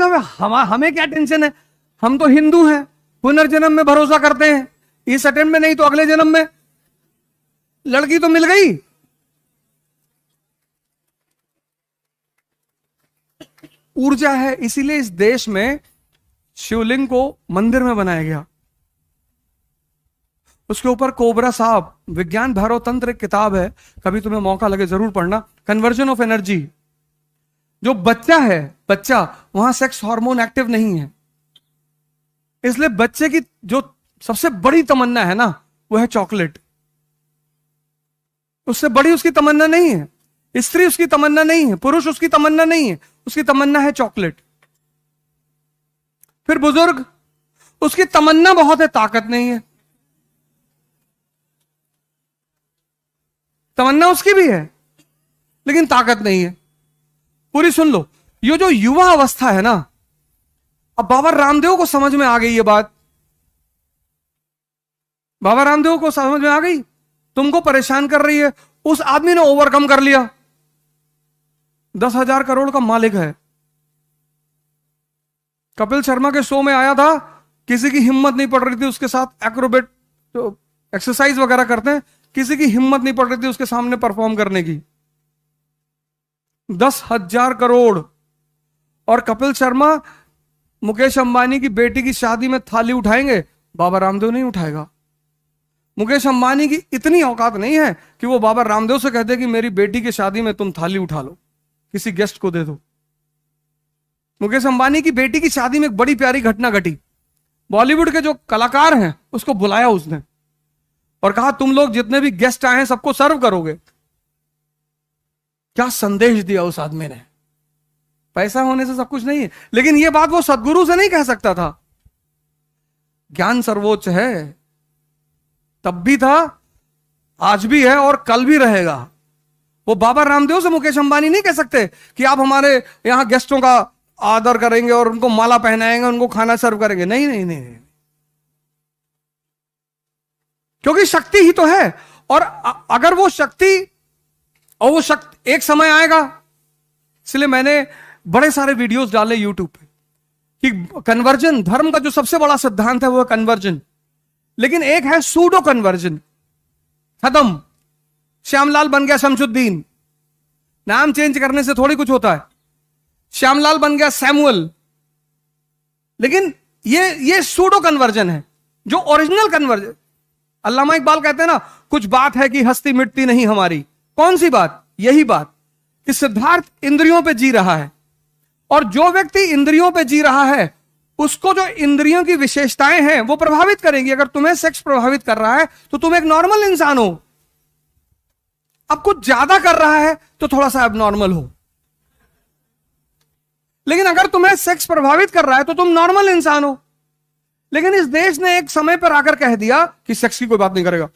हमें क्या टेंशन है, हम तो हिंदू हैं, पुनर्जन्म में भरोसा करते हैं, इस अटेम्प्ट में नहीं तो अगले जन्म में लड़की तो मिल गई। ऊर्जा है, इसीलिए इस देश में शिवलिंग को मंदिर में बनाया गया। उसके ऊपर कोबरा साहब, विज्ञान भैरव तंत्र एक किताब है, कभी तुम्हें मौका लगे जरूर पढ़ना। Conversion of energy. जो बच्चा है, बच्चा, वहां सेक्स हार्मोन एक्टिव नहीं है, इसलिए बच्चे की जो सबसे बड़ी तमन्ना है ना, वो है चॉकलेट। उससे बड़ी उसकी तमन्ना नहीं है, स्त्री उसकी तमन्ना नहीं है, पुरुष उसकी तमन्ना नहीं है, उसकी तमन्ना है चॉकलेट। फिर बुजुर्ग, उसकी तमन्ना बहुत है, ताकत नहीं है। तमन्ना उसकी भी है लेकिन ताकत नहीं है। पूरी सुन लो, ये जो युवा अवस्था है ना, अब बाबा रामदेव को समझ में आ गई ये बात, बाबा रामदेव को समझ में आ गई, तुमको परेशान कर रही है। उस आदमी ने ओवरकम कर लिया, 10,000 करोड़ का मालिक है। कपिल शर्मा के शो में आया था, किसी की हिम्मत नहीं पड़ रही थी उसके साथ एक्रोबेट तो एक्सरसाइज वगैरह करते हैं, किसी की हिम्मत नहीं पड़ रही थी उसके सामने परफॉर्म करने की। 10,000 करोड़। और कपिल शर्मा मुकेश अंबानी की बेटी की शादी में थाली उठाएंगे, बाबा रामदेव नहीं उठाएगा। मुकेश अंबानी की इतनी औकात नहीं है कि वो बाबा रामदेव से कहते कि मेरी बेटी की शादी में तुम थाली उठा लो, किसी गेस्ट को दे दो। मुकेश अंबानी की बेटी की शादी में एक बड़ी प्यारी घटना घटी। बॉलीवुड के जो कलाकार हैं उसको बुलाया उसने और कहा तुम लोग जितने भी गेस्ट आए हैं सबको सर्व करोगे। क्या संदेश दिया उस आदमी ने। पैसा होने से सब कुछ नहीं है, लेकिन यह बात वो सदगुरु से नहीं कह सकता था। ज्ञान सर्वोच्च है, तब भी था, आज भी है और कल भी रहेगा। वो बाबा रामदेव से मुकेश अंबानी नहीं कह सकते कि आप हमारे यहां गेस्टों का आदर करेंगे और उनको माला पहनाएंगे, उनको खाना सर्व करेंगे। नहीं नहीं नहीं, नहीं। क्योंकि शक्ति ही तो है। और अगर वो शक्ति एक समय आएगा, इसलिए मैंने बड़े सारे वीडियोस डाले यूट्यूब पे कि कन्वर्जन, धर्म का जो सबसे बड़ा सिद्धांत है वो है कन्वर्जन, लेकिन एक है सूडो कन्वर्जन। खत्म, श्यामलाल बन गया शमशुद्दीन, नाम चेंज करने से थोड़ी कुछ होता है। श्यामलाल बन गया सैमुअल, लेकिन ये सूडो कन्वर्जन है। जो ओरिजिनल कन्वर्जन, अल्लामा इकबाल कहते हैं ना, कुछ बात है कि हस्ती मिटती नहीं हमारी। कौन सी बात? यही बात कि सिद्धार्थ इंद्रियों पे जी रहा है, और जो व्यक्ति इंद्रियों पे जी रहा है उसको जो इंद्रियों की विशेषताएं हैं वो प्रभावित करेंगी। अगर तुम्हें सेक्स प्रभावित कर रहा है तो तुम एक नॉर्मल इंसान हो। अब कुछ ज्यादा कर रहा है तो थोड़ा सा एबनॉर्मल हो, लेकिन अगर तुम्हें सेक्स प्रभावित कर रहा है तो तुम नॉर्मल इंसान हो। लेकिन इस देश ने एक समय पर आकर कह दिया कि सेक्स की कोई बात नहीं करेगा।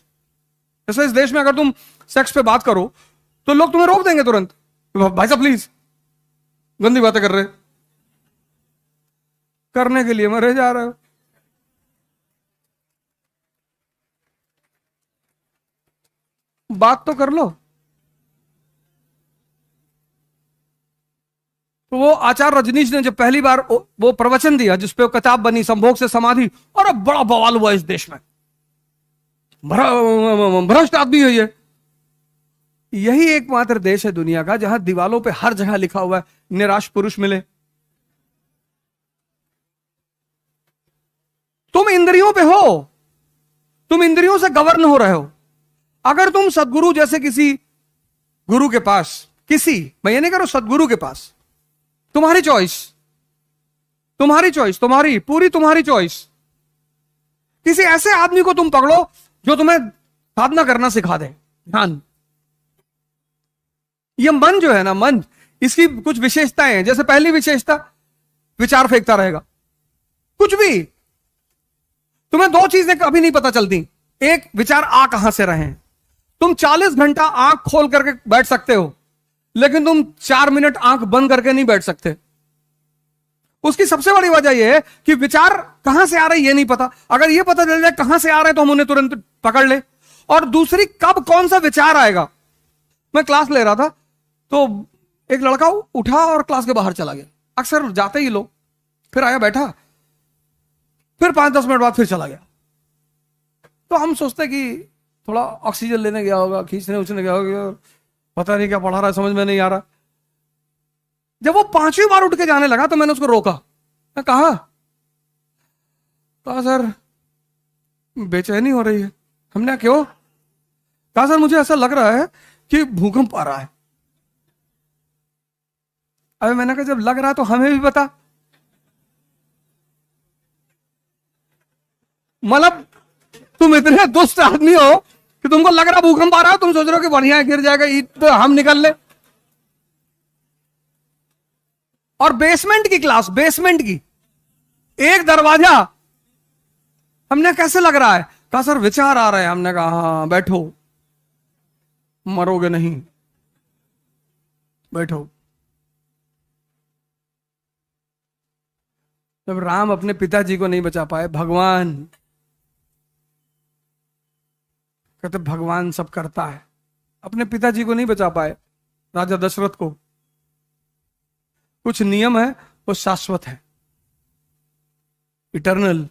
जैसे इस देश में अगर तुम सेक्स पे बात करो तो लोग तुम्हें रोक देंगे तुरंत, भाई साहब प्लीज, गंदी बातें कर रहे, करने के लिए मरे जा रहे हो। बात तो कर लो। तो वो आचार्य रजनीश ने जब पहली बार वो प्रवचन दिया जिसपे वो किताब बनी संभोग से समाधि, और बड़ा बवाल हुआ इस देश में, भ्रष्ट आदमी है ये। यही एकमात्र देश है दुनिया का जहां दीवालों पे हर जगह लिखा हुआ है निराश पुरुष मिले। तुम इंद्रियों पे हो, तुम इंद्रियों से गवर्न हो रहे हो। अगर तुम सदगुरु जैसे किसी गुरु के पास, किसी, मैं ये नहीं कह रहा सदगुरु के पास, तुम्हारी चॉइस, तुम्हारी पूरी तुम्हारी चॉइस, किसी ऐसे आदमी को तुम पकड़ो जो तुम्हें साधना करना सिखा दे। ध्यान, ये मन जो है ना, मन, इसकी कुछ विशेषताएं हैं। जैसे पहली विशेषता, विचार फेंकता रहेगा। कुछ भी, तुम्हें दो चीजें कभी नहीं पता चलती। एक, विचार आ कहां से रहे हैं। तुम 40 घंटा आंख खोल करके बैठ सकते हो, लेकिन तुम 4 मिनट आंख बंद करके नहीं बैठ सकते। उसकी सबसे बड़ी वजह यह है कि विचार कहां से आ रहे ये नहीं पता। अगर ये पता चल जाए कहां से आ रहे तो हम उन्हें तुरंत पकड़ ले। और दूसरी, कब कौन सा विचार आएगा। मैं क्लास ले रहा था तो एक लड़का उठा और क्लास के बाहर चला गया। अक्सर जाते ही लोग, फिर आया बैठा, फिर 5-10 मिनट बाद फिर चला गया। तो हम सोचते कि थोड़ा ऑक्सीजन लेने गया होगा, खींचने उछने गया होगा, पता नहीं क्या पढ़ा रहा है, समझ में नहीं आ रहा। जब वो 5वीं बार उठ के जाने लगा तो मैंने उसको रोका। मैं कहा सर बेचैनी हो रही है। हमने क्यों? कहा सर मुझे ऐसा लग रहा है कि भूकंप आ रहा है। अबे मैंने कहा जब लग रहा है तो हमें भी बता। मतलब तुम इतने दुष्ट आदमी हो कि तुमको लग रहा भूकंप आ रहा है, तुम सोच रहे हो कि बढ़िया है, गिर जाएगा ईद तो हम निकल ले। और बेसमेंट की क्लास, बेसमेंट की एक दरवाजा। हमने कैसे लग रहा है? कहा सर विचार आ रहा है। हमने कहा हाँ बैठो, मरोगे नहीं, बैठो। जब राम अपने पिताजी को नहीं बचा पाए, भगवान कहते भगवान सब करता है, अपने पिताजी को नहीं बचा पाए, राजा दशरथ को। कुछ नियम है वो शाश्वत है, इटर्नल।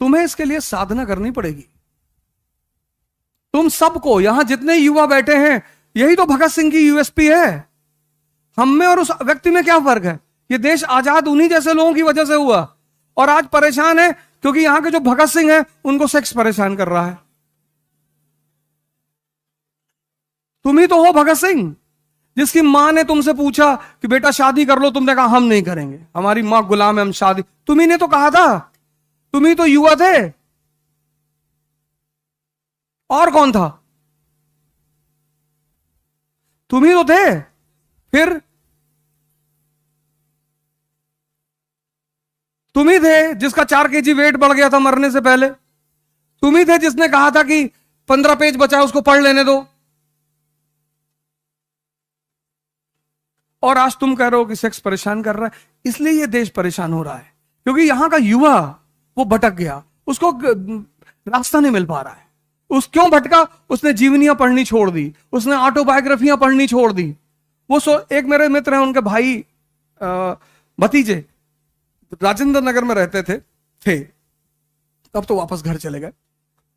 तुम्हें इसके लिए साधना करनी पड़ेगी। तुम सबको, यहां जितने युवा बैठे हैं, यही तो भगत सिंह की यूएसपी है। हम में और उस व्यक्ति में क्या फर्क है? ये देश आजाद उन्हीं जैसे लोगों की वजह से हुआ, और आज परेशान है क्योंकि यहां के जो भगत सिंह है उनको सेक्स परेशान कर रहा है। तुम ही तो हो भगत सिंह, जिसकी मां ने तुमसे पूछा कि बेटा शादी कर लो, तुमने कहा हम नहीं करेंगे, हमारी मां गुलाम है, हम शादी। तुम ही ने तो कहा था, तुम ही तो युवा थे। और कौन था? तुम ही तो थे। फिर तुम ही थे जिसका 4 kg वेट बढ़ गया था मरने से पहले। तुम ही थे जिसने कहा था कि 15 पेज बचा है उसको पढ़ लेने दो। और आज तुम कह रहे हो कि सेक्स परेशान कर रहा है। इसलिए ये देश परेशान हो रहा है क्योंकि यहां का युवा वो भटक गया, उसको रास्ता नहीं मिल पा रहा है। उस क्यों भटका? उसने जीवनियां पढ़नी छोड़ दी, उसने ऑटोबायोग्राफियां पढ़नी छोड़ दी। एक मेरे मित्र हैं, उनके भाई भतीजे राजेंद्र नगर में रहते थे, तब तो वापस घर चले गए।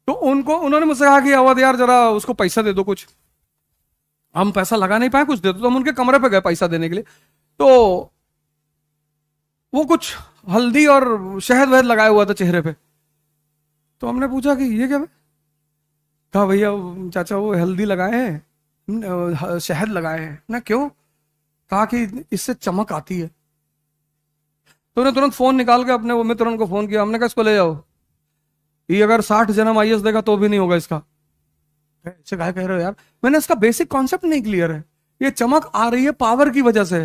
तो उन्होंने मुझसे कहा कि अवध यार जरा उसको पैसा दे दो कुछ। हम पैसा लगा नहीं पाए, कुछ दे दो। तो हम उनके कमरे पे गए पैसा देने के लिए। तो वो कुछ हल्दी और शहद वहद लगाया हुआ था चेहरे पे। तो हमने पूछा कि ये क्या है? कहा भैया चाचा वो हल्दी लगाए हैं, शहद लगाए हैं ना। क्यों? कहा कि इससे चमक आती है। तो उन्हें तुरंत फोन निकाल के अपने वो मित्र उनको फोन किया। हमने कहा इसको ले जाओ, ये अगर 60 जन्म आईएएस देगा तो भी नहीं होगा इसका। ऐसे कह रहे हो यार? मैंने इसका बेसिक कॉन्सेप्ट नहीं क्लियर है। ये चमक आ रही है पावर की वजह से।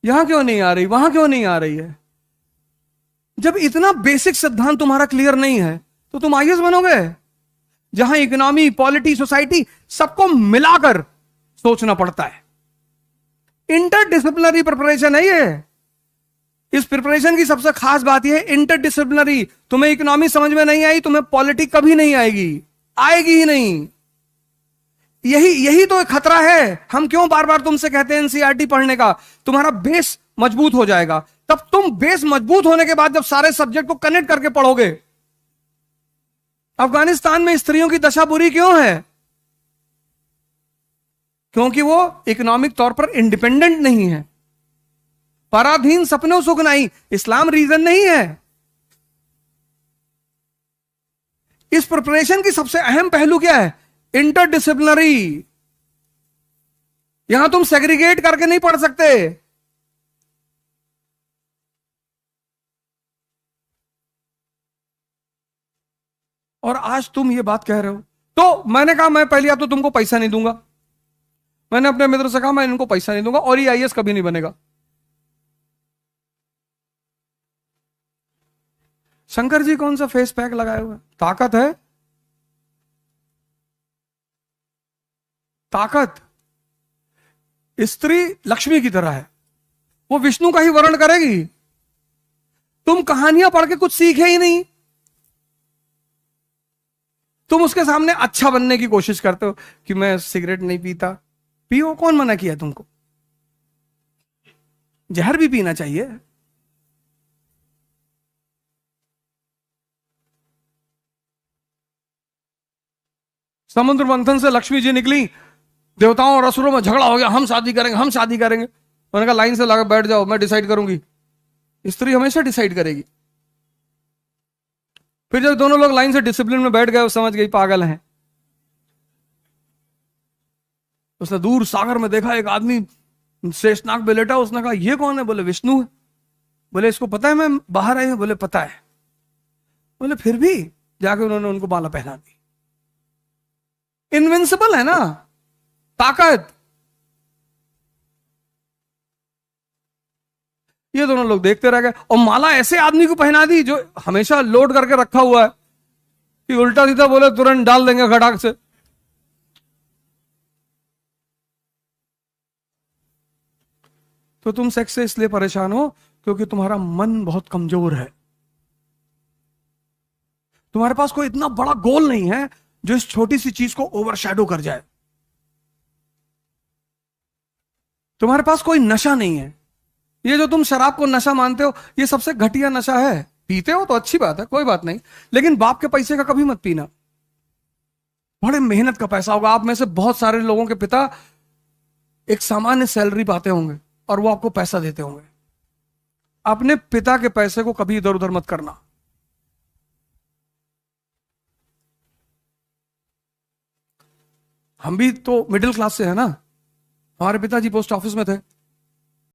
यहां क्यों नहीं आ रही, वहां क्यों नहीं आ रही है? जब इतना बेसिक सिद्धांत तुम्हारा क्लियर नहीं है तो तुम आईएएस बनोगे? जहां इकोनॉमी, पॉलिटी, सोसाइटी सबको मिलाकर सोचना पड़ता है। इंटरडिसिप्लिनरी प्रिपरेशन है ये। इस प्रिपरेशन की सबसे खास बात यह है इंटरडिसिप्लिनरी। तुम्हें इकोनॉमी समझ में नहीं आई, तुम्हें पॉलिटी कभी नहीं आएगी, आएगी ही नहीं। यही तो एक खतरा है। हम क्यों बार बार तुमसे कहते हैं एनसीईआरटी पढ़ने का? तुम्हारा बेस मजबूत हो जाएगा। तब तुम बेस मजबूत होने के बाद जब सारे सब्जेक्ट को कनेक्ट करके पढ़ोगे। अफगानिस्तान में स्त्रियों की दशा बुरी क्यों है? क्योंकि वो इकोनॉमिक तौर पर इंडिपेंडेंट नहीं है। पराधीन सपनों सुख नहीं, इस्लाम रीजन नहीं है। इस प्रिपरेशन की सबसे अहम पहलू क्या है? इंटरडिसिप्लिनरी। यहां तुम सेग्रीगेट करके नहीं पढ़ सकते। और आज तुम ये बात कह रहे हो। तो मैंने कहा मैं पहले तो तुमको पैसा नहीं दूंगा। मैंने अपने मित्र से कहा मैं इनको पैसा नहीं दूंगा और ये आईएएस कभी नहीं बनेगा। शंकर जी कौन सा फेस पैक लगाए हुए? ताकत है, ताकत। स्त्री लक्ष्मी की तरह है, वो विष्णु का ही वर्ण करेगी। तुम कहानियां पढ़ के कुछ सीखे ही नहीं। तुम उसके सामने अच्छा बनने की कोशिश करते हो कि मैं सिगरेट नहीं पीता। पियो, कौन मना किया तुमको? जहर भी पीना चाहिए, समुद्र मंथन से लक्ष्मी जी निकली, देवताओं और असुरों में झगड़ा हो गया, हम शादी करेंगे, हम शादी करेंगे। उन्होंने कहा लाइन से लगा बैठ जाओ, मैं डिसाइड करूंगी। स्त्री हमेशा डिसाइड करेगी। फिर जब दोनों लोग लाइन से डिसिप्लिन में बैठ गए, वो समझ गई पागल हैं। उसने दूर सागर में देखा एक आदमी शेषनाग पे लेटा। उसने कहा ये कौन है? बोले विष्णु है। बोले इसको पता है मैं बाहर आई हूं? बोले पता है। बोले फिर भी जाके उन्होंने उनको माला पहना दी। इनविंसिबल है ना ताकत। ये दोनों लोग देखते रह गए और माला ऐसे आदमी को पहना दी जो हमेशा लोड करके रखा हुआ है कि उल्टा सीधा बोले तुरंत डाल देंगे खटाक से। तो तुम सेक्स से इसलिए परेशान हो क्योंकि तुम्हारा मन बहुत कमजोर है। तुम्हारे पास कोई इतना बड़ा गोल नहीं है जो इस छोटी सी चीज को ओवरशैडो कर जाए। तुम्हारे पास कोई नशा नहीं है। ये जो तुम शराब को नशा मानते हो, ये सबसे घटिया नशा है। पीते हो तो अच्छी बात है, कोई बात नहीं, लेकिन बाप के पैसे का कभी मत पीना। बड़े मेहनत का पैसा होगा। आप में से बहुत सारे लोगों के पिता एक सामान्य सैलरी पाते होंगे और वो आपको पैसा देते होंगे। अपने पिता के पैसे को कभी इधर उधर मत करना। हम भी तो मिडिल क्लास से है ना। हमारे पिताजी पोस्ट ऑफिस में थे।